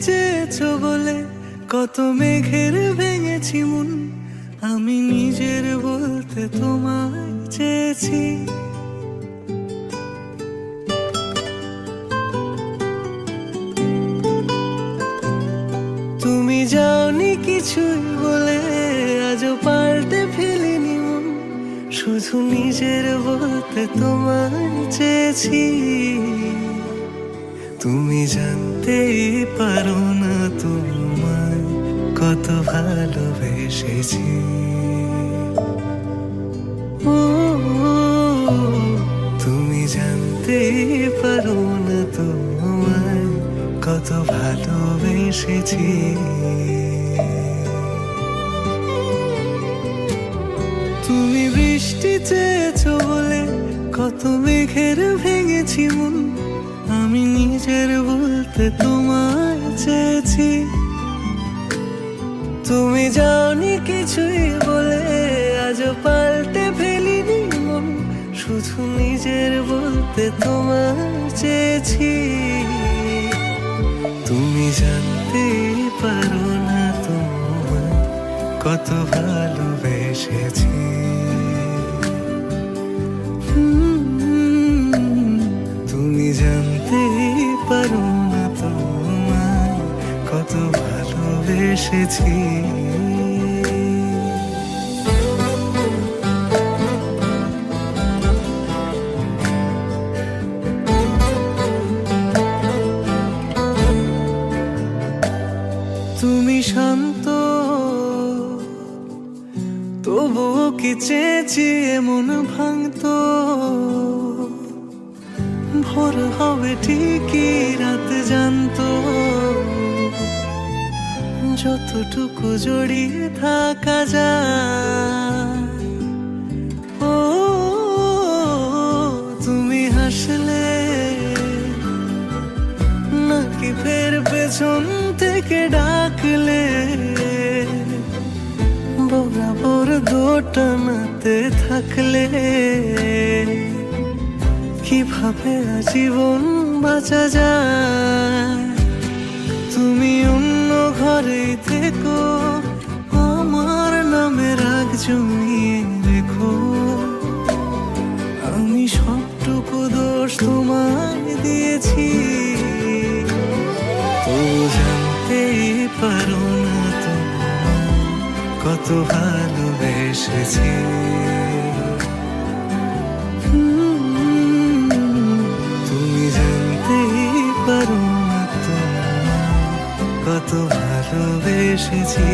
চেয়েছো বলে কত মেঘের ভেঙেছি মন, আমি নিজের বলতে তোমায় চেয়েছি। তুমি যাওনি কিছুই বলে আজও পাল্টে ফেলিনি মন, শুধু নিজের বলতে তোমায় চেয়েছি। তুমি জানতেই পারো না তোমায় কত ভালোবেসেছি। ও তুমি জানতেই পারো না তোমায় কত ভালোবেসেছি। তুমি বৃষ্টি চেয়েছো বলে কত মেঘের ভেঙেছি মন, আমি নিজের বলতে তোমায় চেয়েছি। তুমি যাওনি কিছুই বলে আজও পাল্টে ফেলিনি মন, শুধু নিজের বলতে তোমায় চেয়েছি। তুমি জানতে পারো না তোমায় কত ভালোবেসেছি। তুমি জানতে পারো না তোমায় কত ভালোবেসেছি। তুমি শান্ত তবুও কি চেয়েছি এমন ভাঙতো, ভোর হবে ঠিকই রাত জানতো, যতটুকু জড়িয়ে থাকা যায়। ও তুমি হাসলে নাকি ফের পেছন থেকে ডাকলে, বরাবর দোটানাতে থাকলে কিভাবে আজীবন বাঁচা যায়। তুমি অন্য ঘরে থেকো, আমার নামে রাগ জমিয়ে রেখো, আমি সবটুকু দোষ তোমায় দিয়েছি। তো জানতেই পারো না তোমায় কত ভালোবেসেছি। তুমি জানতেই পারো না তোমায় কত ভালোবেসেছি।